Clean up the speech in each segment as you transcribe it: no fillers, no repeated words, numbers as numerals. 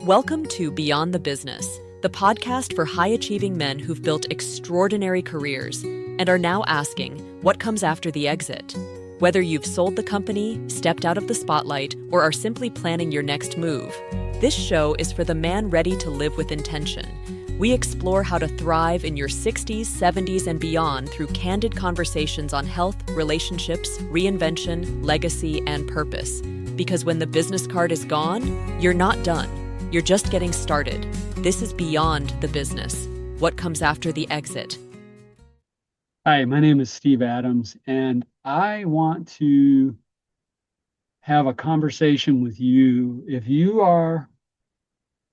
Welcome to Beyond the Business, the podcast for high-achieving men who've built extraordinary careers and are now asking, what comes after the exit? Whether you've sold the company, stepped out of the spotlight, or are simply planning your next move, this show is for the man ready to live with intention. We explore how to thrive in your 60s, 70s, and beyond through candid conversations on health, relationships, reinvention, legacy, and purpose. Because when the business card is gone, you're not done. You're just getting started. This is Beyond the Business. What comes after the exit? Hi, my name is Steve Adams, and I want to have a conversation with you. If you are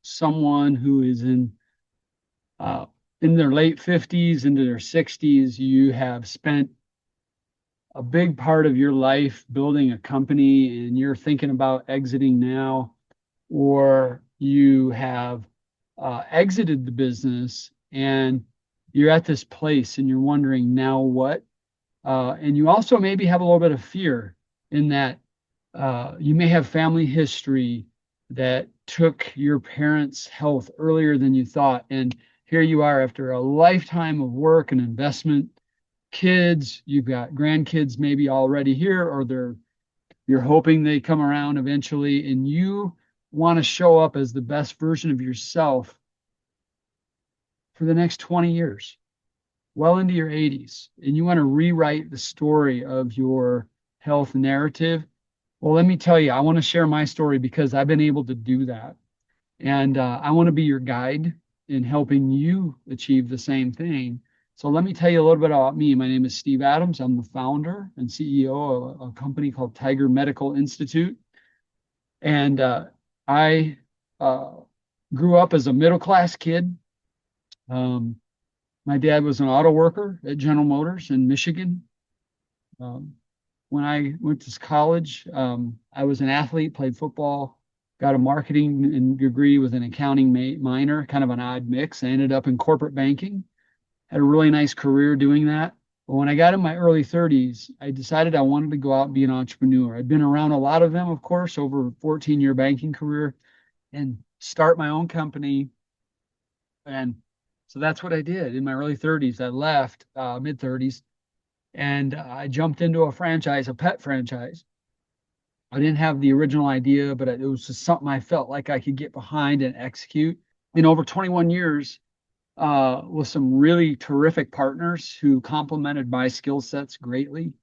someone who is in their late 50s into their 60s, you have spent a big part of your life building a company and you're thinking about exiting now, or you have exited the business and you're at this place and you're wondering now what? And you also maybe have a little bit of fear in that you may have family history that took your parents' health earlier than you thought. And here you are after a lifetime of work and investment, kids, you've got grandkids maybe already here, or you're hoping they come around eventually, and you want to show up as the best version of yourself for the next 20 years, well into your 80s, and you want to rewrite the story of your health narrative. Well, let me tell you, I want to share my story because I've been able to do that. And I want to be your guide in helping you achieve the same thing. So let me tell you a little bit about me. My name is Steve Adams. I'm the founder and CEO of a company called Tiger Medical Institute. And I grew up as a middle-class kid. My dad was an auto worker at General Motors in Michigan. When I went to college, I was an athlete, played football, got a marketing degree with an accounting minor, kind of an odd mix. I ended up in corporate banking, had a really nice career doing that. But when I got in my early 30s, I decided I wanted to go out and be an entrepreneur. I'd been around a lot of them, of course, over a 14-year banking career, and start my own company. And so that's what I did in my early 30s. I left mid 30s and I jumped into a franchise, a pet franchise. I didn't have the original idea, but it was just something I felt like I could get behind and execute. In over 21 years, with some really terrific partners who complemented my skill sets greatly.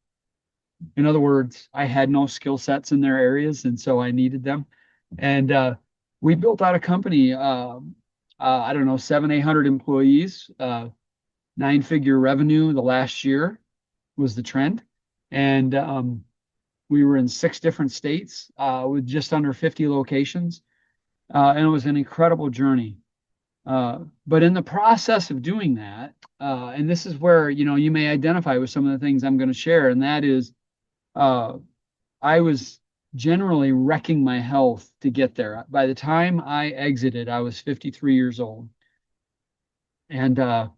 In other words, I had no skill sets in their areas, and so I needed them. And we built out a company, I don't know, 800 employees, 9-figure revenue the last year was the trend. And we were in 6 different states with just under 50 locations. And it was an incredible journey. But in the process of doing that, and this is where, you may identify with some of the things I'm going to share, and that is I was generally wrecking my health to get there. By the time I exited, I was 53 years old. And I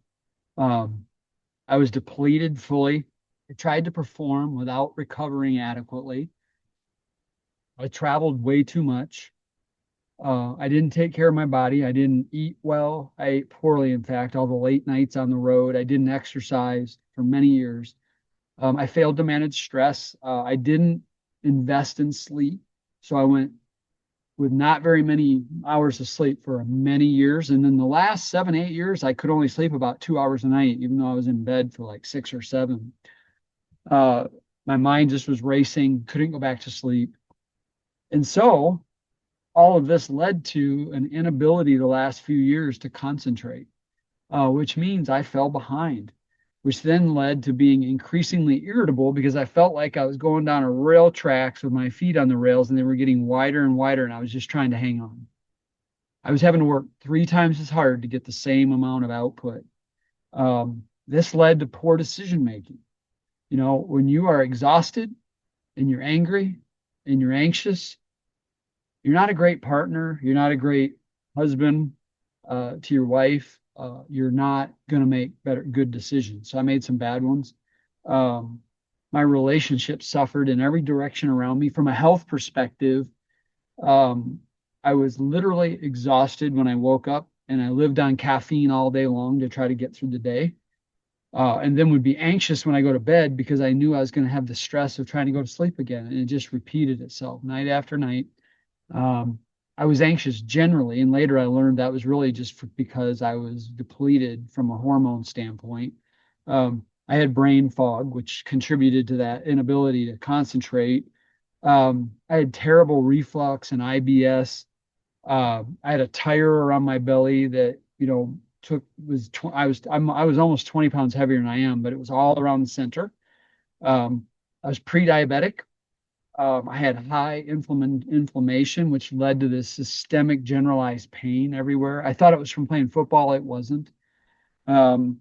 was depleted fully. I tried to perform without recovering adequately. I traveled way too much. I didn't take care of my body. I didn't eat well. I ate poorly, in fact, all the late nights on the road. I didn't exercise for many years. I failed to manage stress. I didn't invest in sleep. So I went with not very many hours of sleep for many years. And then the last 7, 8 years, I could only sleep about 2 hours a night, even though I was in bed for like 6 or 7. My mind just was racing, couldn't go back to sleep. And so all of this led to an inability the last few years to concentrate, which means I fell behind, which then led to being increasingly irritable because I felt like I was going down a rail tracks with my feet on the rails and they were getting wider and wider, and I was just trying to hang on. I was having to work 3 times as hard to get the same amount of output. This led to poor decision making. When you are exhausted and you're angry and you're anxious, you're not a great partner. You're not a great husband to your wife. You're not going to make good decisions. So I made some bad ones. My relationship suffered in every direction around me. From a health perspective, I I was literally exhausted when I woke up, and I lived on caffeine all day long to try to get through the day. And then would be anxious when I go to bed because I knew I was going to have the stress of trying to go to sleep again. And it just repeated itself night after night. Um, I was anxious generally, and later I learned that was really just because I was depleted from a hormone standpoint. I had brain fog, which contributed to that inability to concentrate. I had terrible reflux and IBS. I had a tire around my belly that, took was tw I was almost 20 pounds heavier than I am, but it was all around the center. I was pre-diabetic. I had high inflammation, which led to this systemic generalized pain everywhere. I thought it was from playing football. It wasn't. Um,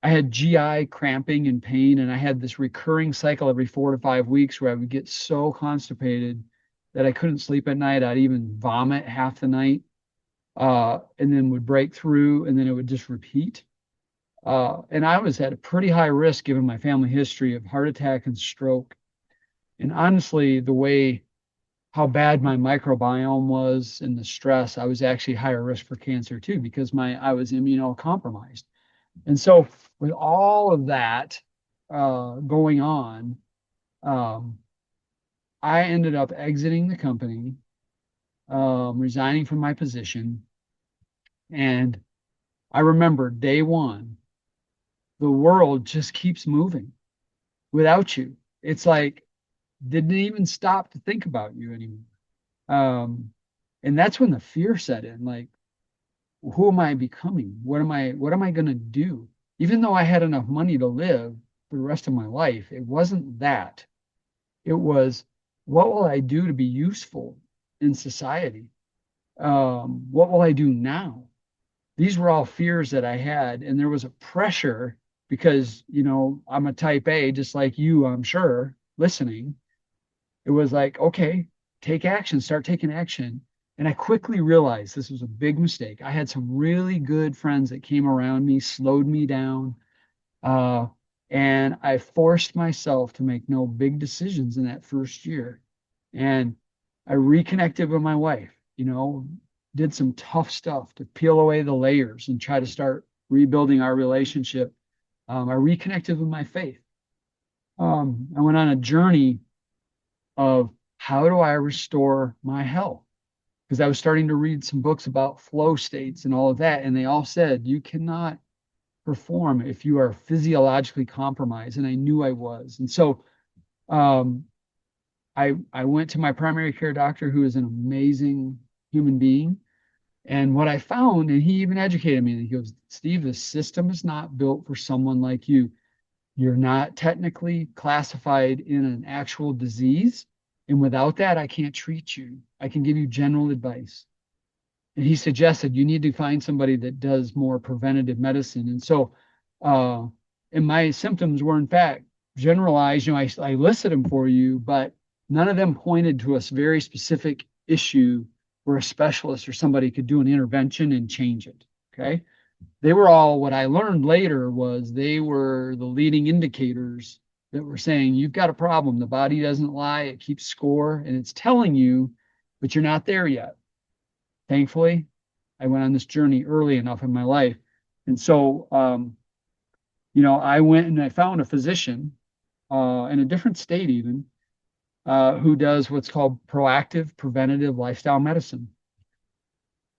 I had GI cramping and pain, and I had this recurring cycle every 4 to 5 weeks where I would get so constipated that I couldn't sleep at night. I'd even vomit half the night, and then would break through, and then it would just repeat. And I was at a pretty high risk given my family history of heart attack and stroke. And honestly, the way how bad my microbiome was and the stress, I was actually higher risk for cancer too because I was immunocompromised. And so with all of that going on, um, I ended up exiting the company, resigning from my position. And I remember day one, the world just keeps moving without you. It's like, didn't even stop to think about you anymore. Um, and that's when the fear set in, like, who am I becoming? What am I going to do? Even though I had enough money to live for the rest of my life, it wasn't that. It was, what will I do to be useful in society? What will I do now? These were all fears that I had, and there was a pressure because, I'm a type A, just like you, I'm sure, listening. It was like, okay, take action, start taking action. And I quickly realized this was a big mistake. I had some really good friends that came around me, slowed me down, uh, and I forced myself to make no big decisions in that first year. And I reconnected with my wife, did some tough stuff to peel away the layers and try to start rebuilding our relationship. I reconnected with my faith. I went on a journey of how do I restore my health? Because I was starting to read some books about flow states and all of that, and they all said you cannot perform if you are physiologically compromised, and I knew I was. And so um, I went to my primary care doctor, who is an amazing human being. And what I found, and he even educated me, and he goes, Steve, the system is not built for someone like you. You're not technically classified in an actual disease. And without that, I can't treat you. I can give you general advice. And he suggested you need to find somebody that does more preventative medicine. And so, uh, and my symptoms were in fact generalized. I listed them for you, but none of them pointed to a very specific issue where a specialist or somebody could do an intervention and change it. Okay. They were all, what I learned later was they were the leading indicators that were saying, you've got a problem. The body doesn't lie. It keeps score and it's telling you, but you're not there yet. Thankfully, I went on this journey early enough in my life. And so, I went and I found a physician in a different state even, who does what's called proactive preventative lifestyle medicine.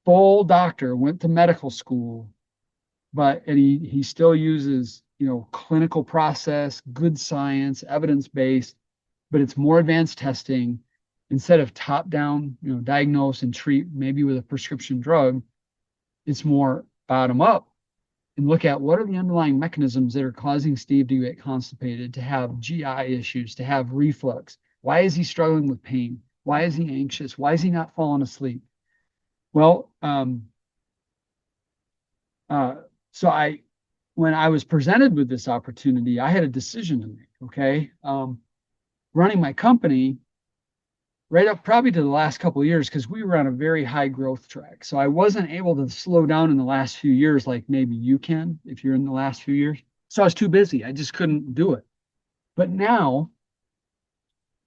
Full doctor, went to medical school, and he still uses, clinical process, good science, evidence-based, but it's more advanced testing. Instead of top down, diagnose and treat maybe with a prescription drug, it's more bottom up and look at what are the underlying mechanisms that are causing Steve to get constipated, to have GI issues, to have reflux. Why is he struggling with pain? Why is he anxious? Why is he not falling asleep? Well, so when I was presented with this opportunity, I had a decision to make. Okay, running my company right up probably to the last couple of years because we were on a very high growth track. So I wasn't able to slow down in the last few years like maybe you can if you're in the last few years. So I was too busy. I just couldn't do it. But now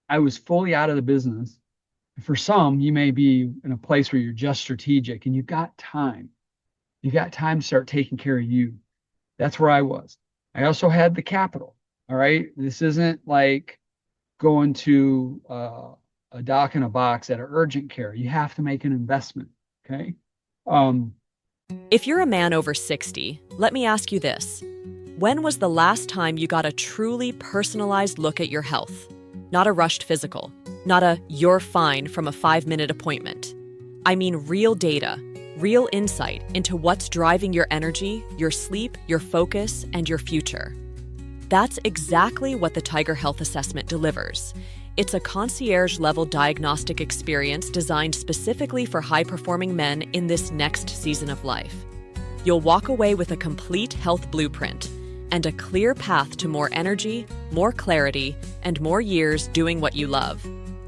I was fully out of the business. For some, you may be in a place where you're just strategic and you've got time. You got time to start taking care of you. That's where I was. I also had the capital. All right. This isn't like going to a doc in a box at an urgent care. You have to make an investment. Okay. Um, If you're a man over 60, let me ask you this. When was the last time you got a truly personalized look at your health? Not a rushed physical, not a "you're fine" from a 5-minute appointment. I mean real data, real insight into what's driving your energy, your sleep, your focus, and your future. That's exactly what the Tiger Health Assessment delivers. It's a concierge-level diagnostic experience designed specifically for high-performing men in this next season of life. You'll walk away with a complete health blueprint and a clear path to more energy, more clarity, and more years doing what you love.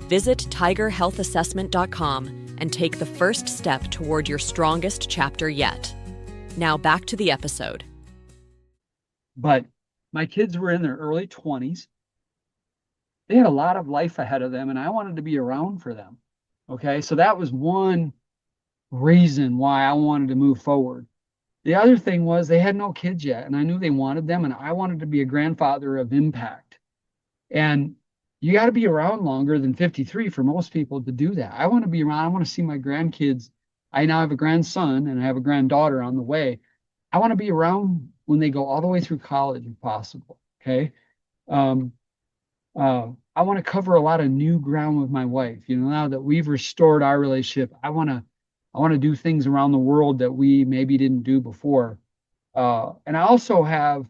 Visit tigerhealthassessment.com and take the first step toward your strongest chapter yet. Now back to the episode. but my kids were in their early 20s. They had a lot of life ahead of them, and I wanted to be around for them. Okay. So that was one reason why I wanted to move forward. The other thing was they had no kids yet, and I knew they wanted them, and I wanted to be a grandfather of impact. And you got to be around longer than 53 for most people to do that. I want to be around. I want to see my grandkids. I now have a grandson and I have a granddaughter on the way. I want to be around when they go all the way through college if possible. Okay. Um, I want to cover a lot of new ground with my wife. You know, now that we've restored our relationship, I want to do things around the world that we maybe didn't do before. And I also have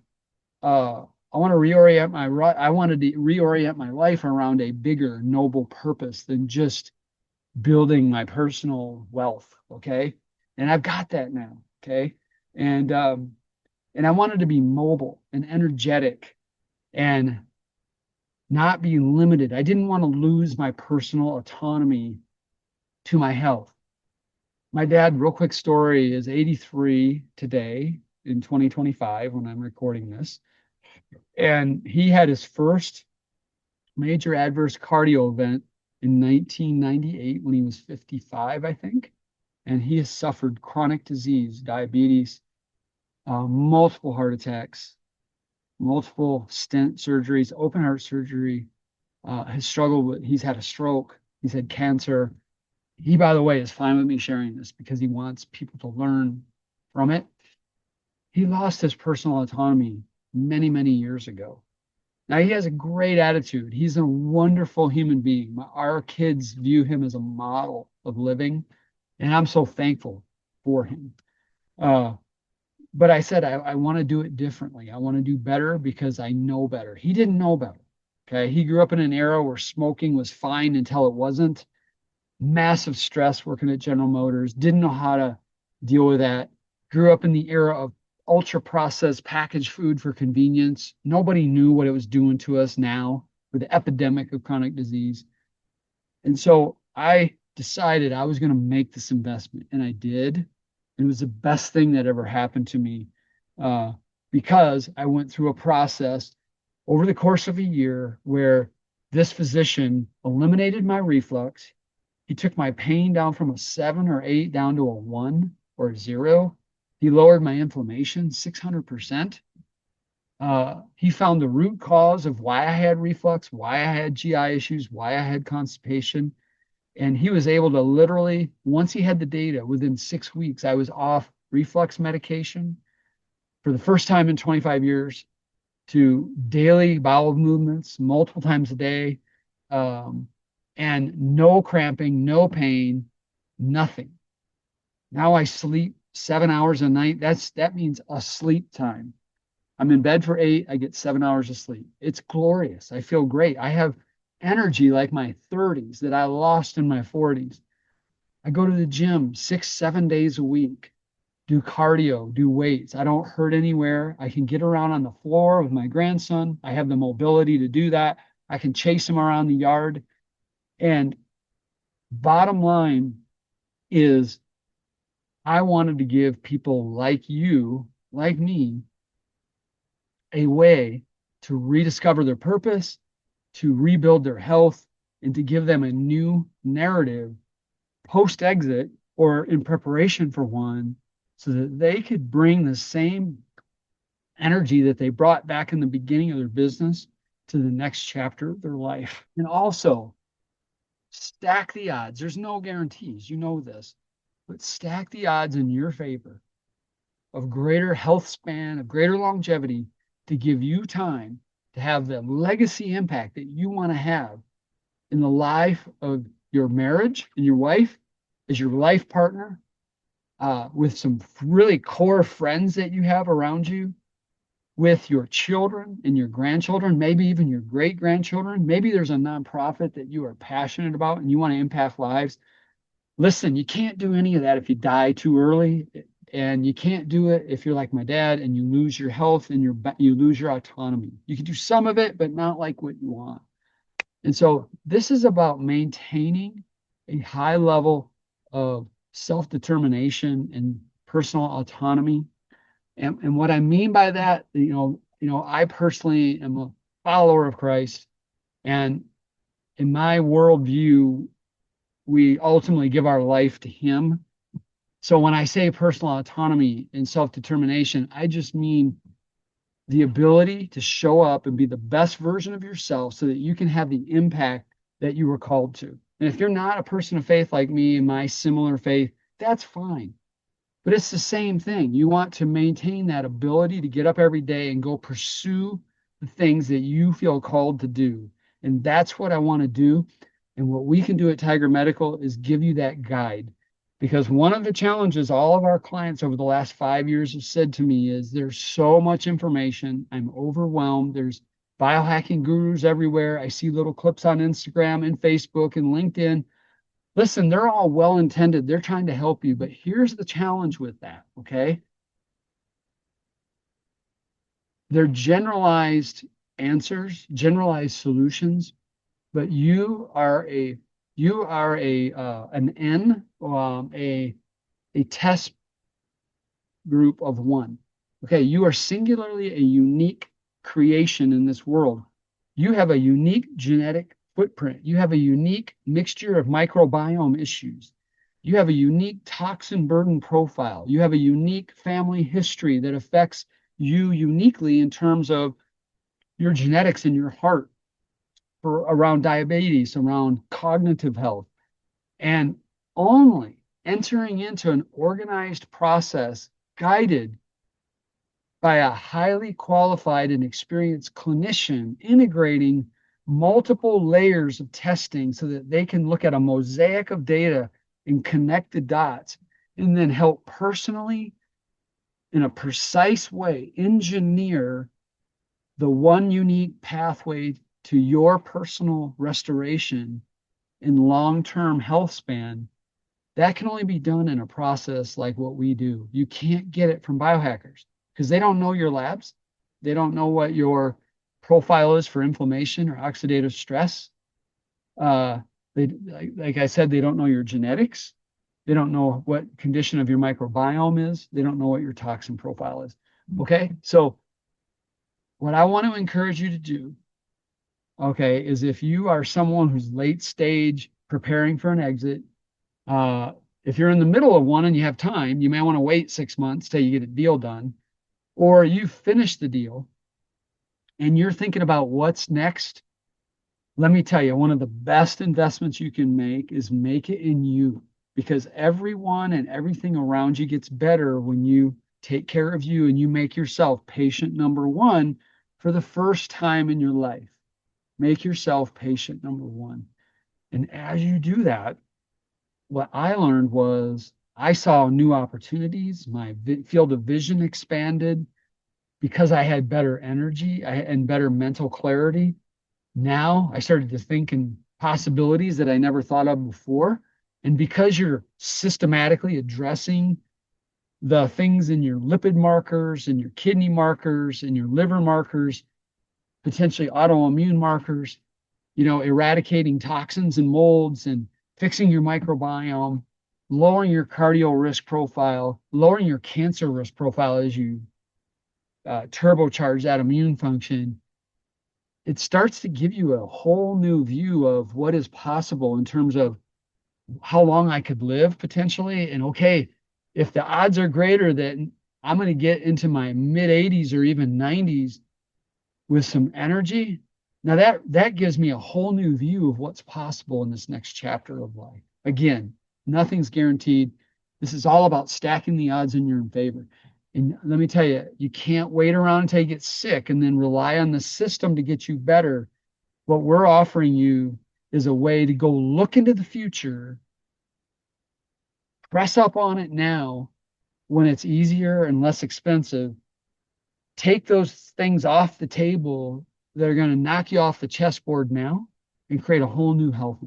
I want to reorient I wanted to reorient my life around a bigger, noble purpose than just building my personal wealth. Okay. And I've got that now. Okay. And and I wanted to be mobile and energetic and not be limited. I didn't want to lose my personal autonomy to my health. My dad, real quick story, is 83 today in 2025 when I'm recording this. And he had his first major adverse cardio event in 1998 when he was 55, I think. And he has suffered chronic disease, diabetes, multiple heart attacks, multiple stent surgeries, open heart surgery. Has struggled with, he's had a stroke, he's had cancer. He, by the way, is fine with me sharing this because he wants people to learn from it. He lost his personal autonomy many, many years ago. Now he has a great attitude. He's a wonderful human being. Our kids view him as a model of living, and I'm so thankful for him. Uh, but I said I want to do it differently. I want to do better because I know better. He didn't know better. Okay, he grew up in an era where smoking was fine until it wasn't. Massive stress working at General Motors. Didn't know how to deal with that. Grew up in the era of ultra processed packaged food for convenience. Nobody knew what it was doing to us now with the epidemic of chronic disease. And so I decided I was going to make this investment, and I did. It was the best thing that ever happened to me because I went through a process over the course of a year where this physician eliminated my reflux. He took my pain down from a 7 or 8 down to a 1 or a 0. He lowered my inflammation 600%. He found the root cause of why I had reflux, why I had GI issues, why I had constipation. And he was able to literally, once he had the data, within 6 weeks, I was off reflux medication for the first time in 25 years to daily bowel movements multiple times a day, and no cramping, no pain, nothing. Now I sleep 7 hours a night. That means a sleep time. I'm in bed for 8. I get 7 hours of sleep. It's glorious. I feel great. I have energy like my 30s that I lost in my 40s. I go to the gym 6, 7 days a week, do cardio, do weights. I don't hurt anywhere. I can get around on the floor with my grandson. I have the mobility to do that. I can chase him around the yard. And bottom line is, I wanted to give people like you, like me, a way to rediscover their purpose, to rebuild their health, and to give them a new narrative post-exit or in preparation for one, so that they could bring the same energy that they brought back in the beginning of their business to the next chapter of their life. And also stack the odds. There's no guarantees, you know this, but stack the odds in your favor of greater health span, of greater longevity, to give you time to have the legacy impact that you want to have in the life of your marriage and your wife, as your life partner, with some really core friends that you have around you, with your children and your grandchildren, maybe even your great grandchildren. Maybe there's a nonprofit that you are passionate about and you want to impact lives. Listen, you can't do any of that if you die too early, and you can't do it if you're like my dad and you lose your health and you lose your autonomy. You can do some of it, but not like what you want. And so this is about maintaining a high level of self-determination and personal autonomy. And what I mean by that, I personally am a follower of Christ, and in my worldview, we ultimately give our life to Him. So when I say personal autonomy and self-determination, I just mean the ability to show up and be the best version of yourself so that you can have the impact that you were called to. And if you're not a person of faith like me and my similar faith, that's fine. But it's the same thing. You want to maintain that ability to get up every day and go pursue the things that you feel called to do. And that's what I want to do. And what we can do at Tiger Medical is give you that guide. Because one of the challenges all of our clients over the last 5 years have said to me is there's so much information. I'm overwhelmed. There's biohacking gurus everywhere. I see little clips on Instagram and Facebook and LinkedIn. Listen, they're all well-intended. They're trying to help you. But here's the challenge with that, okay? They're generalized answers, generalized solutions, but you are an a test group of one. Okay, you are singularly a unique creation in this world. You have a unique genetic footprint. You have a unique mixture of microbiome issues. You have a unique toxin burden profile. You have a unique family history that affects you uniquely in terms of your genetics in your heart, around diabetes, around cognitive health. And only entering into an organized process guided by a highly qualified and experienced clinician, integrating multiple layers of testing so that they can look at a mosaic of data and connect the dots, and then help personally, in a precise way, engineer the one unique pathway to your personal restoration in long-term health span. That can only be done in a process like what we do. You can't get it from biohackers because they don't know your labs. They don't know what your profile is for inflammation or oxidative stress. Like I said, they don't know your genetics. They don't know what condition of your microbiome is. They don't know what your toxin profile is. Okay, so what I want to encourage you to do, okay, is if you are someone who's late stage preparing for an exit, if you're in the middle of one and you have time, you may want to wait 6 months till you get a deal done, or you finish the deal and you're thinking about what's next. Let me tell you, one of the best investments you can make is make it in you, because everyone and everything around you gets better when you take care of you and you make yourself patient number one for the first time in your life. Make yourself patient number one. And as you do that, what I learned was I saw new opportunities. My field of vision expanded because I had better energy and better mental clarity. Now I started to think in possibilities that I never thought of before. And because you're systematically addressing the things in your lipid markers and your kidney markers and your liver markers, potentially autoimmune markers, eradicating toxins and molds and fixing your microbiome, lowering your cardio risk profile, lowering your cancer risk profile as you turbocharge that immune function, it starts to give you a whole new view of what is possible in terms of how long I could live potentially. And okay, if the odds are greater that I'm going to get into my mid 80s or even 90s with some energy, now that gives me a whole new view of what's possible in this next chapter of life. Again, nothing's guaranteed. This is all about stacking the odds in your favor. And let me tell you, you can't wait around until you get sick and then rely on the system to get you better. What we're offering you is a way to go look into the future, press up on it now when it's easier and less expensive, take those things off the table that are going to knock you off the chessboard now and create a whole new health.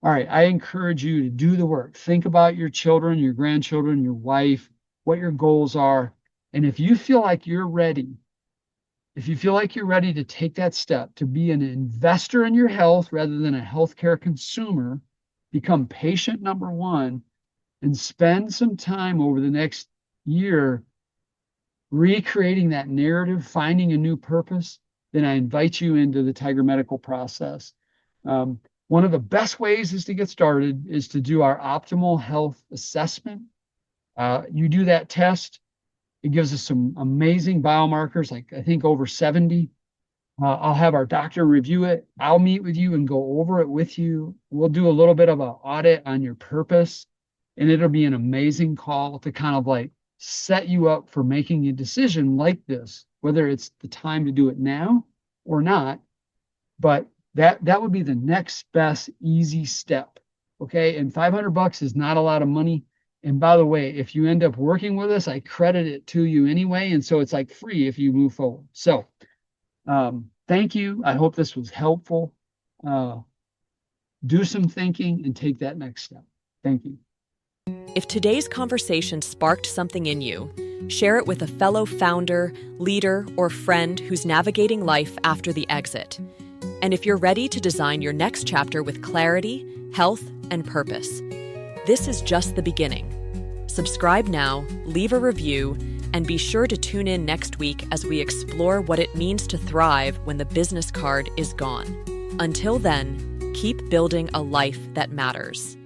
All right, I encourage you to do the work. Think about your children, your grandchildren, your wife, what your goals are. And if you feel like you're ready, to take that step to be an investor in your health rather than a healthcare consumer, become patient number one, and spend some time over the next year recreating that narrative, finding a new purpose, then I invite you into the Tiger Medical process. One of the best ways is to get started is to do our optimal health assessment. You do that test. It gives us some amazing biomarkers, like I think over 70. I'll have our doctor review it. I'll meet with you and go over it with you. We'll do a little bit of an audit on your purpose, and it'll be an amazing call to kind of like set you up for making a decision like this, whether it's the time to do it now or not. But that would be the next best easy step. Okay. And $500 is not a lot of money. And by the way, if you end up working with us, I credit it to you anyway. And so it's like free if you move forward. So thank you. I hope this was helpful. Do some thinking and take that next step. Thank you. If today's conversation sparked something in you, share it with a fellow founder, leader, or friend who's navigating life after the exit. And if you're ready to design your next chapter with clarity, health, and purpose, this is just the beginning. Subscribe now, leave a review, and be sure to tune in next week as we explore what it means to thrive when the business card is gone. Until then, keep building a life that matters.